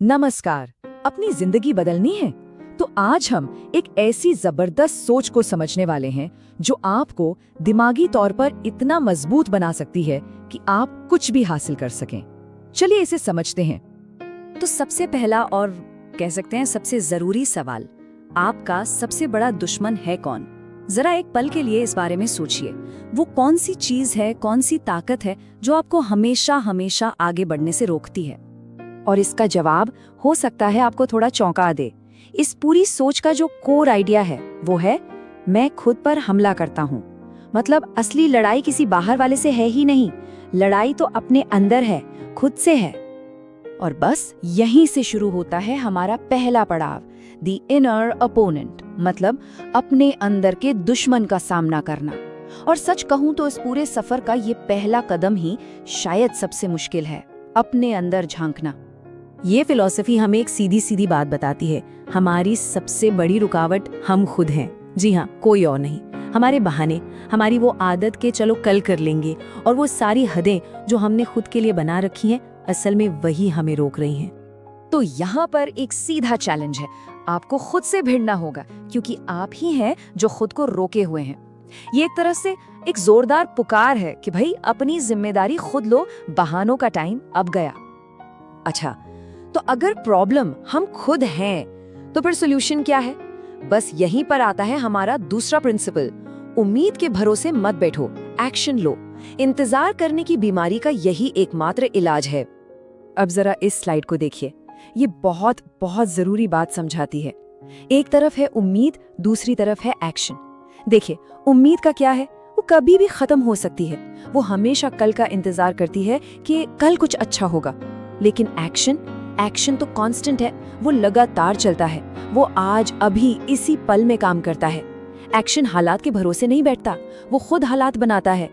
नमस्कार। अपनी जिंदगी बदलनी है तो आज हम एक ऐसी जबरदस्त सोच को समझने वाले हैं जो आपको दिमागी तौर पर इतना मजबूत बना सकती है कि आप कुछ भी हासिल कर सकें। चलिए इसे समझते हैं। तो सबसे पहला और कह सकते हैं सबसे जरूरी सवाल, आपका सबसे बड़ा दुश्मन है कौन? जरा एक पल के लिए इस बारे में सोचिए। वो कौन सी चीज है, कौन सी ताकत है जो आपको हमेशा हमेशा आगे बढ़ने से रोकती है? और इसका जवाब हो सकता है आपको थोड़ा चौंका दे। इस पूरी सोच का जो कोर आइडिया है वो है मैं खुद पर हमला करता हूँ। मतलब असली लड़ाई किसी बाहर वाले से है ही नहीं, लड़ाई तो अपने अंदर है, खुद से है। और बस यहीं से शुरू होता है हमारा पहला पड़ाव, द इनर अपोनेंट, मतलब अपने अंदर के दुश्मन का सामना करना। और सच कहूं तो इस पूरे सफर का ये पहला कदम ही शायद सबसे मुश्किल है, अपने अंदर झांकना। ये फिलॉसफी हमें एक सीधी सीधी बात बताती है, हमारी सबसे बड़ी रुकावट हम खुद हैं। जी हाँ, कोई और नहीं। हमारे बहाने, हमारी वो आदत के चलो कल कर लेंगे, और वो सारी हदें जो हमने खुद के लिए बना रखी हैं, असल में वही हमें रोक रही हैं। तो यहाँ पर एक सीधा चैलेंज है, आपको खुद से भिड़ना होगा, क्योंकि आप ही हैं जो खुद को रोके हुए हैं। ये एक तरह से एक जोरदार पुकार है कि भाई अपनी जिम्मेदारी खुद लो, बहानों का टाइम अब गया। अच्छा, तो अगर प्रॉब्लम हम खुद हैं तो फिर सॉल्यूशन क्या है? बस यहीं पर आता है हमारा दूसरा प्रिंसिपल, उम्मीद के भरोसे मत बैठो, एक्शन लो। इंतजार करने की बीमारी का यही एकमात्र इलाज है। अब जरा इस स्लाइड को देखिए, ये बहुत बहुत जरूरी बात समझाती है। एक तरफ है उम्मीद, दूसरी तरफ है एक्शन। देखिए, उम्मीद का क्या है? वो कभी भी खत्म हो सकती है, वो हमेशा कल का इंतजार करती है कि कल कुछ अच्छा होगा। लेकिन एक्शन तो कांस्टेंट है, वो लगातार चलता है, वो आज अभी इसी पल में काम करता है। एक्शन हालात के भरोसे नहीं बैठता, वो खुद हालात बनाता है।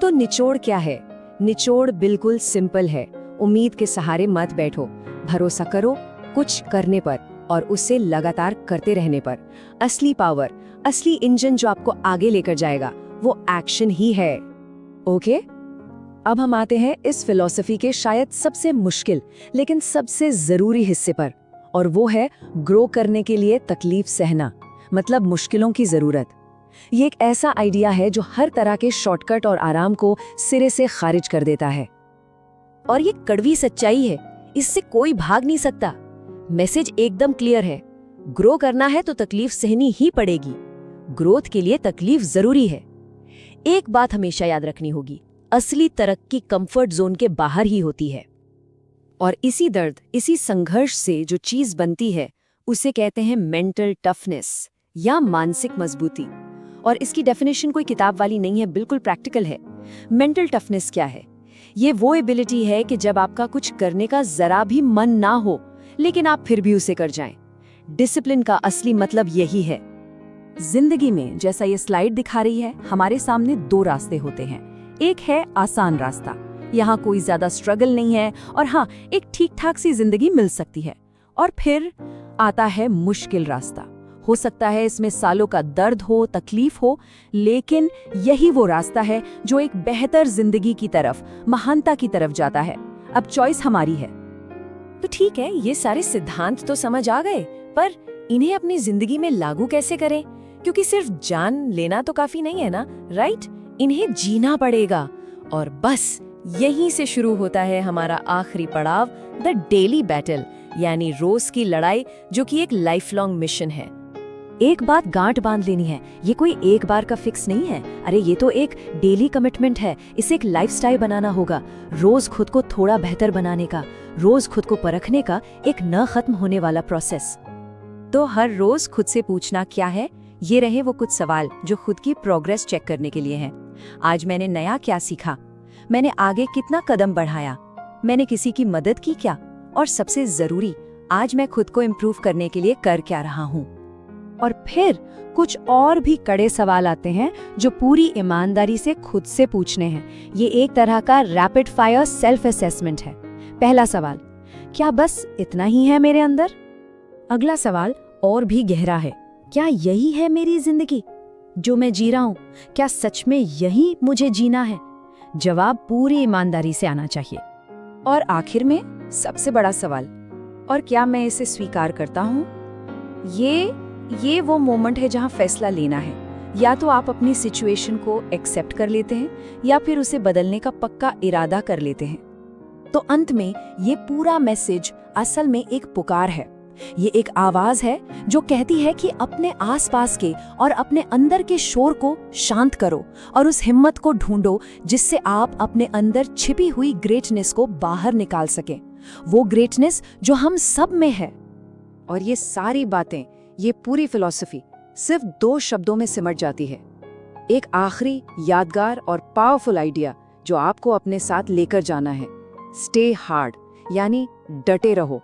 तो निचोड़ क्या है? निचोड़ बिल्कुल सिंपल है, उम्मीद के सहारे मत बैठो, भरोसा करो कुछ करने पर और उसे लगातार करते रहने पर। असली पावर, असली इंजन जो आपको आगे लेकर जाएगा, वो एक्शन ही है। ओके, अब हम आते हैं इस फिलॉसफी के शायद सबसे मुश्किल लेकिन सबसे जरूरी हिस्से पर, और वो है ग्रो करने के लिए तकलीफ सहना, मतलब मुश्किलों की जरूरत। ये एक ऐसा आइडिया है जो हर तरह के शॉर्टकट और आराम को सिरे से खारिज कर देता है। और ये कड़वी सच्चाई है, इससे कोई भाग नहीं सकता। मैसेज एकदम क्लियर है, ग्रो करना है तो तकलीफ सहनी ही पड़ेगी। ग्रोथ के लिए तकलीफ जरूरी है। एक बात हमेशा याद रखनी होगी, असली तरक्की कंफर्ट जोन के बाहर ही होती है। और इसी दर्द, इसी संघर्ष से जो चीज बनती है उसे कहते हैं मेंटल टफनेस या मानसिक मजबूती। और इसकी डेफिनेशन कोई किताब वाली नहीं है, बिल्कुल प्रैक्टिकल है। मेंटल टफनेस क्या है? ये वो एबिलिटी है कि जब आपका कुछ करने का जरा भी मन ना हो लेकिन आप फिर भी उसे कर जाएं। डिसिप्लिन का असली मतलब यही है। जिंदगी में जैसा ये स्लाइड दिखा रही है, हमारे सामने दो रास्ते होते हैं। एक है आसान रास्ता, यहाँ कोई ज्यादा स्ट्रगल नहीं है और हाँ, एक ठीक ठाक सी जिंदगी मिल सकती है। और फिर आता है मुश्किल रास्ता। हो सकता है इसमें सालों का दर्द हो, तकलीफ हो, लेकिन यही वो रास्ता है जो एक बेहतर जिंदगी की तरफ, महानता की तरफ जाता है। अब चॉइस हमारी है। तो ठीक है, ये सारे सिद्धांत तो समझ आ गए, पर इन्हें अपनी जिंदगी में लागू कैसे करें? क्योंकि सिर्फ जान लेना तो काफी नहीं है ना, राइट? इन्हें जीना पड़ेगा। और बस यहीं से शुरू होता है हमारा आखिरी पड़ाव, द डेली बैटल, यानी रोज की लड़ाई, जो कि एक लाइफ लॉन्ग मिशन है। एक बात गांठ बांध लेनी है, ये कोई एक बार का फिक्स नहीं है। अरे ये तो एक डेली कमिटमेंट है, इसे एक लाइफस्टाइल बनाना होगा। रोज खुद को थोड़ा बेहतर बनाने का, रोज खुद को परखने का एक न खत्म होने वाला प्रोसेस। तो हर रोज खुद से पूछना क्या है, ये रहे वो कुछ सवाल जो खुद की प्रोग्रेस चेक करने के लिए हैं। आज मैंने नया क्या सीखा? मैंने आगे कितना कदम बढ़ाया? मैंने किसी की मदद की क्या? और सबसे जरूरी, आज मैं खुद को इम्प्रूव करने के लिए कर क्या रहा हूँ? और फिर कुछ और भी कड़े सवाल आते हैं जो पूरी ईमानदारी से खुद से पूछने हैं। ये एक तरह का रैपिड फायर सेल्फ असेसमेंट है। पहला सवाल, क्या बस इतना ही है मेरे अंदर? अगला सवाल और भी गहरा है, क्या यही है मेरी जिंदगी जो मैं जी रहा हूँ? क्या सच में यही मुझे जीना है? जवाब पूरी ईमानदारी से आना चाहिए। और आखिर में सबसे बड़ा सवाल, और क्या मैं इसे स्वीकार करता हूँ? ये वो मोमेंट है जहाँ फैसला लेना है। या तो आप अपनी सिचुएशन को एक्सेप्ट कर लेते हैं या फिर उसे बदलने का पक्का इरादा कर लेते हैं। तो अंत में ये पूरा मैसेज असल में एक पुकार है। ये एक आवाज है जो कहती है कि अपने आसपास के और अपने अंदर के शोर को शांत करो और उस हिम्मत को ढूंढो जिससे आप अपने अंदर छिपी हुई ग्रेटनेस को बाहर निकाल सकें। वो ग्रेटनेस जो हम सब में है। और ये सारी बातें, ये पूरी फिलॉसफी सिर्फ 2 शब्दों में सिमट जाती है। एक आखिरी यादगार और पावरफुल आइडिया जो आपको अपने साथ लेकर जाना है। स्टे हार्ड, यानी डटे रहो।